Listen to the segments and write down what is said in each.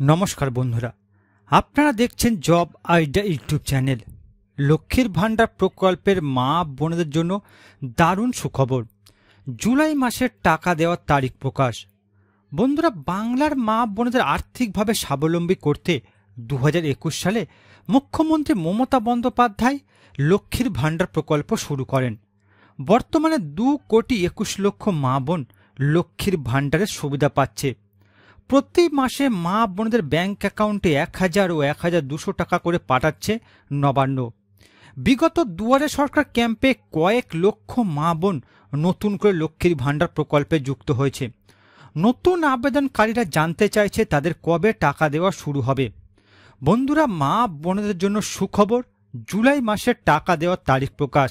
নমস্কার বন্ধুরা, আপনারা দেখছেন জব আইডিয়া ইউটিউব চ্যানেল। লক্ষ্মীর ভাণ্ডার প্রকল্পের মা বোনদের জন্য দারুণ সুখবর। জুলাই মাসের টাকা দেওয়ার তারিখ প্রকাশ। বন্ধুরা, বাংলার মা বোনদের আর্থিকভাবে স্বাবলম্বী করতে 2021 সালে মুখ্যমন্ত্রী মমতা বন্দ্যোপাধ্যায় লক্ষ্মীর ভাণ্ডার প্রকল্প শুরু করেন। বর্তমানে 2,21,00,000 মা বোন লক্ষ্মীর ভাণ্ডারের সুবিধা পাচ্ছে। প্রতি মাসে মা বোনদের ব্যাংক অ্যাকাউন্টে 1,000 ও 1,200 টাকা করে পাঠাচ্ছে নবান্ন। বিগত দুয়ারে সরকার ক্যাম্পে কয়েক লক্ষ মা বোন নতুন করে লক্ষ্মীর ভাণ্ডার প্রকল্পে যুক্ত হয়েছে। নতুন আবেদনকারীরা জানতে চাইছে তাদের কবে টাকা দেওয়া শুরু হবে। বন্ধুরা, মা বোনদের জন্য সুখবর, জুলাই মাসের টাকা দেওয়ার তারিখ প্রকাশ।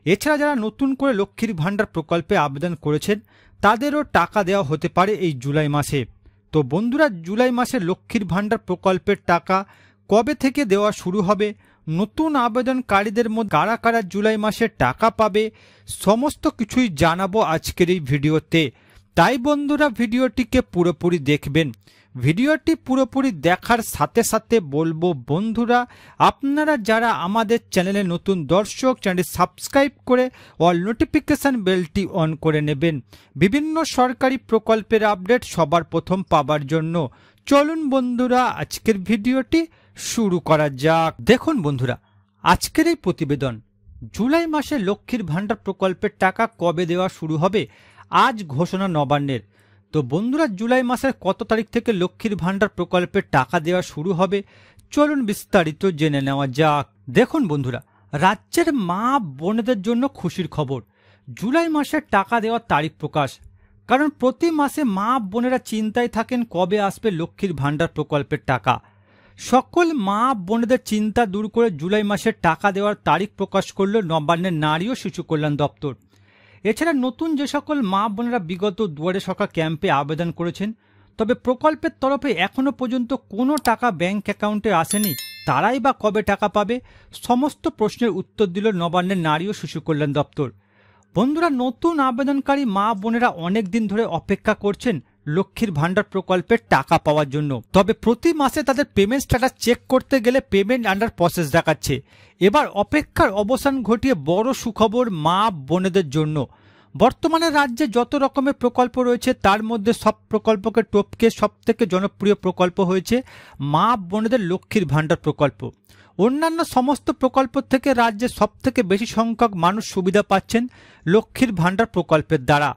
এছাড়া যারা নতুন করে লক্ষ্মীর ভাণ্ডার প্রকল্পে আবেদন করেছেন তাদেরও টাকা দেওয়া হতে পারে এই জুলাই মাসে। তো বন্ধুরা, জুলাই মাসে লক্ষ্মীর ভাণ্ডার প্রকল্পের টাকা কবে থেকে দেওয়া শুরু হবে, নতুন আবেদনকারীদের মধ্যে কারা কারা জুলাই মাসে টাকা পাবে, সমস্ত কিছুই জানাবো আজকের এই ভিডিওতে। তাই বন্ধুরা, ভিডিওটিকে পুরোপুরি দেখবেন। ভিডিওটি পুরোপুরি দেখার সাথে সাথে বলবো বন্ধুরা, আপনারা যারা আমাদের চ্যানেলে নতুন দর্শক, চ্যানেলটি সাবস্ক্রাইব করে অল নোটিফিকেশন বেলটি অন করে নেবেন বিভিন্ন সরকারি প্রকল্পের আপডেট সবার প্রথম পাবার জন্য। চলুন বন্ধুরা, আজকের ভিডিওটি শুরু করা যাক। দেখুন বন্ধুরা, আজকের এই প্রতিবেদন জুলাই মাসে লক্ষ্মীর ভাণ্ডার প্রকল্পের টাকা কবে দেওয়া শুরু হবে আজ ঘোষণা নবান্নের। তো বন্ধুরা, জুলাই মাসের কত তারিখ থেকে লক্ষ্মীর ভাণ্ডার প্রকল্পের টাকা দেওয়া শুরু হবে চলুন বিস্তারিত জেনে নেওয়া যাক। দেখুন বন্ধুরা, রাজ্যের মা বোনদের জন্য খুশির খবর, জুলাই মাসের টাকা দেওয়ার তারিখ প্রকাশ। কারণ প্রতি মাসে মা বোনেরা চিন্তায় থাকেন কবে আসবে লক্ষ্মীর ভাণ্ডার প্রকল্পের টাকা। সকল মা বোনেদের চিন্তা দূর করে জুলাই মাসের টাকা দেওয়ার তারিখ প্রকাশ করল নবান্নের নারী ও শিশু কল্যাণ দপ্তর। এছাড়া নতুন যে সকল মা বোনেরা বিগত দুয়ারে সরকার ক্যাম্পে আবেদন করেছেন তবে প্রকল্পের তরফে এখনো পর্যন্ত কোনো টাকা ব্যাংক অ্যাকাউন্টে আসেনি, তারাই বা কবে টাকা পাবে, সমস্ত প্রশ্নের উত্তর দিল নবান্নের নারী ও শিশু কল্যাণ দপ্তর। বন্ধুরা, নতুন আবেদনকারী মা বোনেরা অনেক দিন ধরে অপেক্ষা করছেন লক্ষ্মীর ভাণ্ডার প্রকল্পের টাকা পাওয়ার জন্য। তবে প্রতি মাসে তাদের পেমেন্ট স্ট্যাটাস চেক করতে গেলে পেমেন্ট আন্ডার প্রসেস দেখাচ্ছে। এবার অপেক্ষার অবসান ঘটিয়ে বড় সুখবর মা বোনেদের জন্য। বর্তমানে রাজ্যে যত রকমের প্রকল্প রয়েছে তার মধ্যে সব প্রকল্পকে টপকে সবথেকে জনপ্রিয় প্রকল্প হয়েছে মা বোনেদের লক্ষ্মীর ভাণ্ডার প্রকল্প। অন্যান্য সমস্ত প্রকল্প থেকে রাজ্যে সবথেকে বেশি সংখ্যক মানুষ সুবিধা পাচ্ছেন লক্ষ্মীর ভাণ্ডার প্রকল্পের দ্বারা।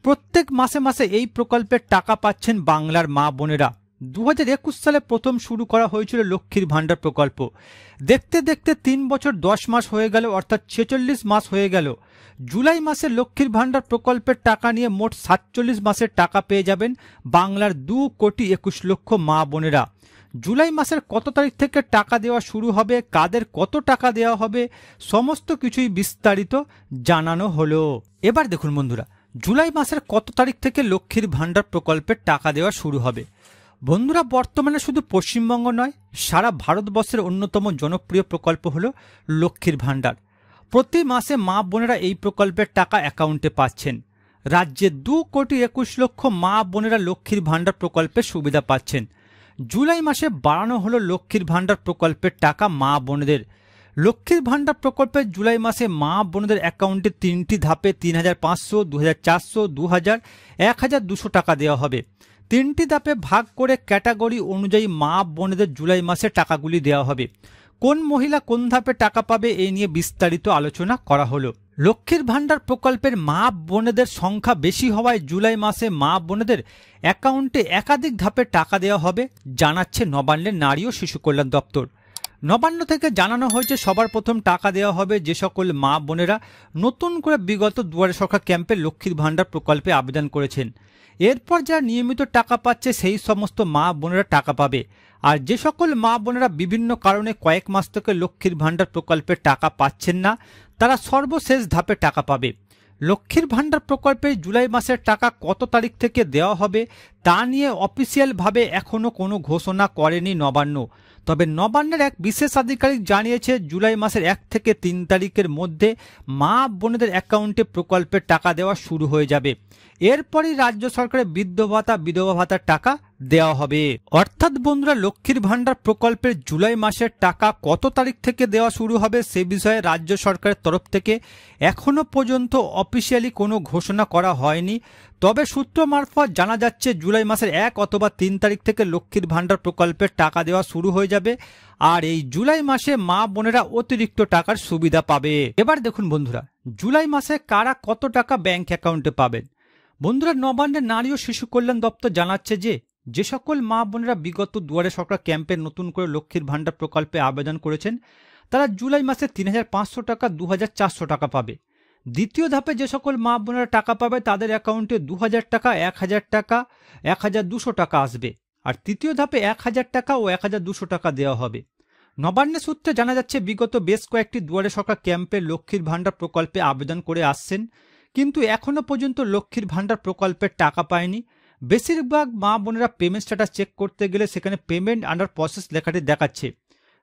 প্রত্যেক মাসে মাসে এই প্রকল্পের টাকা পাচ্ছেন বাংলার মা বোনেরা। 2021 সালে প্রথম শুরু করা হয়েছিল লক্ষ্মীর ভাণ্ডার প্রকল্প। দেখতে দেখতে 3 বছর 10 মাস হয়ে গেল, অর্থাৎ 46 মাস হয়ে গেল। জুলাই মাসে লক্ষ্মীর ভাণ্ডার প্রকল্পের টাকা নিয়ে মোট 47 মাসের টাকা পেয়ে যাবেন বাংলার 2,21,00,000 মা বোনেরা। জুলাই মাসের কত তারিখ থেকে টাকা দেওয়া শুরু হবে, কাদের কত টাকা দেওয়া হবে, সমস্ত কিছুই বিস্তারিত জানানো হলো। এবার দেখুন বন্ধুরা, জুলাই মাসের কত তারিখ থেকে লক্ষ্মীর ভাণ্ডার প্রকল্পের টাকা দেওয়া শুরু হবে। বন্ধুরা, বর্তমানে শুধু পশ্চিমবঙ্গ নয়, সারা ভারতবর্ষের অন্যতম জনপ্রিয় প্রকল্প হলো লক্ষ্মীর ভাণ্ডার। প্রতি মাসে মা বোনেরা এই প্রকল্পের টাকা অ্যাকাউন্টে পাচ্ছেন। রাজ্যে 2,21,00,000 মা বোনেরা লক্ষ্মীর ভাণ্ডার প্রকল্পের সুবিধা পাচ্ছেন। জুলাই মাসে বাড়ানো হলো লক্ষ্মীর ভাণ্ডার প্রকল্পের টাকা মা বোনেদের। লক্ষ্মীর ভাণ্ডার প্রকল্পের জুলাই মাসে মা বোনেদের অ্যাকাউন্টে 3টি ধাপে 3,500, 2,400, 2,000, 1,200 টাকা দেওয়া হবে। 3টি ধাপে ভাগ করে ক্যাটাগরি অনুযায়ী মা বোনেদের জুলাই মাসে টাকাগুলি দেওয়া হবে। কোন মহিলা কোন ধাপে টাকা পাবে এই নিয়ে বিস্তারিত আলোচনা করা হলো। লক্ষ্মীর ভাণ্ডার প্রকল্পের মা বোনেদের সংখ্যা বেশি হওয়ায় জুলাই মাসে মা বোনেদের অ্যাকাউন্টে একাধিক ধাপে টাকা দেওয়া হবে জানাচ্ছে নবান্নের নারী ও শিশু কল্যাণ দপ্তর। নবান্ন থেকে জানানো হয়েছে সবার প্রথম টাকা দেওয়া হবে যে সকল মা বোনেরা নতুন করে বিগত দুয়ারে সরকার ক্যাম্পে লক্ষ্মীর ভাণ্ডার প্রকল্পে আবেদন করেছেন। এরপর যারা নিয়মিত টাকা পাচ্ছে সেই সমস্ত মা বোনেরা টাকা পাবে। আর যে সকল মা বোনেরা বিভিন্ন কারণে কয়েক মাস থেকে লক্ষ্মীর ভাণ্ডার প্রকল্পের টাকা পাচ্ছেন না তারা সর্বশেষ ধাপে টাকা পাবে। লক্ষ্মীর ভাণ্ডার প্রকল্পে জুলাই মাসের টাকা কত তারিখ থেকে দেওয়া হবে তা নিয়ে অফিসিয়ালভাবে এখনও কোনো ঘোষণা করেনি নবান্ন। তবে নবান্নের এক বিশেষ আধিকারিক জানিয়েছে জুলাই মাসের 1 থেকে 3 তারিখের মধ্যে মা বোনেদের অ্যাকাউন্টে প্রকল্পের টাকা দেওয়া শুরু হয়ে যাবে। এরপরই রাজ্য সরকারের বৃদ্ধ ভাতা বিধবা ভাতার টাকা দেওয়া হবে। অর্থাৎ বন্ধুরা, লক্ষ্মীর ভাণ্ডার প্রকল্পের জুলাই মাসের টাকা কত তারিখ থেকে দেওয়া শুরু হবে সে বিষয়ে রাজ্য সরকারের তরফ থেকে এখনো পর্যন্ত অফিসিয়ালি কোনো ঘোষণা করা হয়নি। তবে সূত্র মারফত জানা যাচ্ছে জুলাই মাসের 1 অথবা 3 তারিখ থেকে লক্ষ্মীর ভাণ্ডার প্রকল্পের টাকা দেওয়া শুরু হয়ে যাবে। আর এই জুলাই মাসে মা বোনেরা অতিরিক্ত টাকার সুবিধা পাবে। এবার দেখুন বন্ধুরা, জুলাই মাসে কারা কত টাকা ব্যাংক অ্যাকাউন্টে পাবেন। বন্ধুরা, নবান্নের নারী ও শিশু কল্যাণ দপ্তর জানাচ্ছে যে সকল মা বোনেরা বিগত দুয়ারে সরকার ক্যাম্পে নতুন করে লক্ষ্মীর ভাণ্ডার প্রকল্পে আবেদন করেছেন তারা জুলাই মাসে ৩৫০০ টাকা ২৪০০ টাকা পাবে। দ্বিতীয় ধাপে যে সকল মা বোনেরা টাকা পাবে তাদের অ্যাকাউন্টে ২০০০ টাকা ১০০০ টাকা ১২০০ টাকা আসবে। আর তৃতীয় ধাপে ১০০০ টাকা ও ১২০০ টাকা দেওয়া হবে। নবান্নের সূত্রে জানা যাচ্ছে বিগত বেশ কয়েকটি দুয়ারে সরকার ক্যাম্পে লক্ষ্মীর ভাণ্ডার প্রকল্পে আবেদন করে আসছেন, কিন্তু এখনো পর্যন্ত লক্ষ্মীর ভাণ্ডার প্রকল্পের টাকা পায়নি। বেশিরভাগ মা বোনেরা পেমেন্ট স্ট্যাটাস চেক করতে গেলে সেখানে পেমেন্ট আন্ডার প্রসেস লেখাটি দেখাচ্ছে,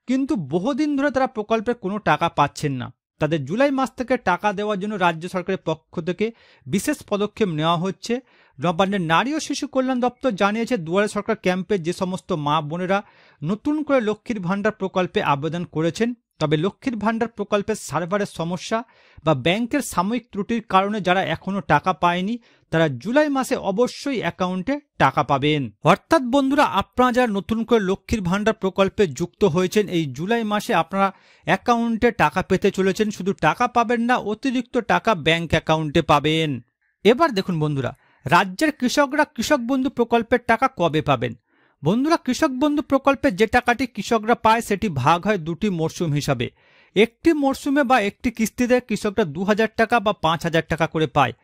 কিন্তু বহুদিন ধরে তারা প্রকল্পের কোনো টাকা পাচ্ছেন না। তাদের জুলাই মাস থেকে টাকা দেওয়ার জন্য রাজ্য সরকারের পক্ষ থেকে বিশেষ পদক্ষেপ নেওয়া হচ্ছে। নবান্নের নারী ও শিশু কল্যাণ দপ্তর জানিয়েছে দুয়ারে সরকার ক্যাম্পে যে সমস্ত মা বোনেরা নতুন করে লক্ষ্মীর ভাণ্ডার প্রকল্পে আবেদন করেছেন, তবে লক্ষ্মীর ভাণ্ডার প্রকল্পের সার্ভারের সমস্যা বা ব্যাংকের সাময়িক ত্রুটির কারণে যারা এখনো টাকা পায়নি তারা জুলাই মাসে অবশ্যই অ্যাকাউন্টে টাকা পাবেন। অর্থাৎ বন্ধুরা, আপনারা যারা নতুন করে লক্ষ্মীর ভাণ্ডার প্রকল্পে যুক্ত হয়েছেন এই জুলাই মাসে আপনারা অ্যাকাউন্টে টাকা পেতে চলেছেন। শুধু টাকা পাবেন না, অতিরিক্ত টাকা ব্যাংক অ্যাকাউন্টে পাবেন। এবার দেখুন বন্ধুরা, রাজ্যের কৃষকরা কৃষক বন্ধু প্রকল্পের টাকা কবে পাবেন। বন্ধুরা, কৃষক বন্ধু প্রকল্পে যে টাকাটি কৃষকরা পায় সেটি ভাগ হয় দুটি মরশুম হিসাবে। একটি মরশুমে বা একটি কিস্তিতে কৃষকরা ২০০০ টাকা বা ৫০০০ টাকা করে পায়।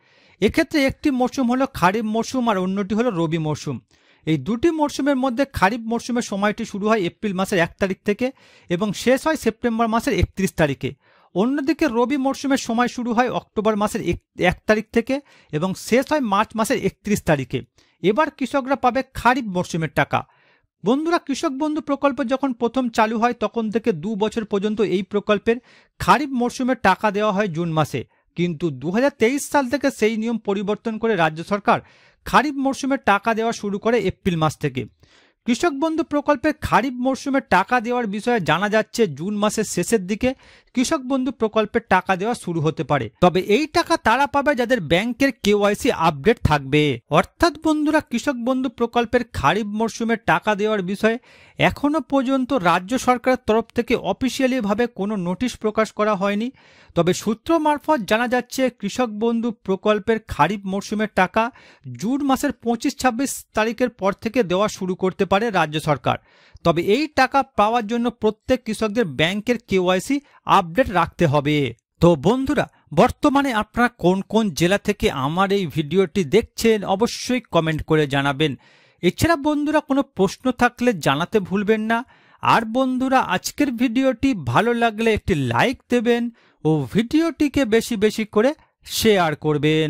এক্ষেত্রে একটি মরশুম হলো খারিফ মরশুম আর অন্যটি হলো রবি মরশুম। এই দুটি মরশুমের মধ্যে খারিফ মরশুমের সময়টি শুরু হয় এপ্রিল মাসের 1 তারিখ থেকে এবং শেষ হয় সেপ্টেম্বর মাসের 31 তারিখে। অন্যদিকে রবি মরশুমের সময় শুরু হয় অক্টোবর মাসের 1 তারিখ থেকে এবং শেষ হয় মার্চ মাসের 31 তারিখে। এবার কৃষকরা পাবে খারিফ মরশুমের টাকা। বন্ধুরা, কৃষক বন্ধু প্রকল্প যখন প্রথম চালু হয় তখন থেকে 2 বছর পর্যন্ত এই প্রকল্পের খারিফ মরশুমের টাকা দেওয়া হয় জুন মাসে, কিন্তু 2023 সাল থেকে সেই নিয়ম পরিবর্তন করে রাজ্য সরকার খারিফ মরশুমের টাকা দেওয়া শুরু করে এপ্রিল মাস থেকে। কৃষক বন্ধু প্রকল্পের খারিফ মরশুমে টাকা দেওয়ার বিষয়ে জানা যাচ্ছে জুন মাসের শেষের দিকে কৃষক বন্ধু প্রকল্পের টাকা দেওয়া শুরু হতে পারে। তবে এই টাকা তারা পাবে যাদের ব্যাংকের কেওয়াইসি আপডেট থাকবে। অর্থাৎ বন্ধুরা, কৃষক বন্ধু প্রকল্পের খারিফ মরশুমে টাকা দেওয়ার বিষয়ে এখনো পর্যন্ত রাজ্য সরকারের তরফ থেকে অফিসিয়ালি ভাবে কোনো নোটিশ প্রকাশ করা হয়নি। তবে সূত্র মারফত জানা যাচ্ছে কৃষক বন্ধু প্রকল্পের খারিফ মরশুমের টাকা জুন মাসের 25-26 তারিখের পর থেকে দেওয়া শুরু করতে পারে রাজ্য সরকার। তবে এই টাকা পাওয়ার জন্য প্রত্যেক কৃষকদের ব্যাংকের কেওয়াইসি আপডেট রাখতে হবে। তো বন্ধুরা, বর্তমানে আপনারা কোন কোন জেলা থেকে আমার এই ভিডিওটি দেখছেন অবশ্যই কমেন্ট করে জানাবেন। এছাড়া বন্ধুরা, কোনো প্রশ্ন থাকলে জানাতে ভুলবেন না। আর বন্ধুরা, আজকের ভিডিওটি ভালো লাগলে একটি লাইক দেবেন ও ভিডিওটিকে বেশি বেশি করে শেয়ার করবেন।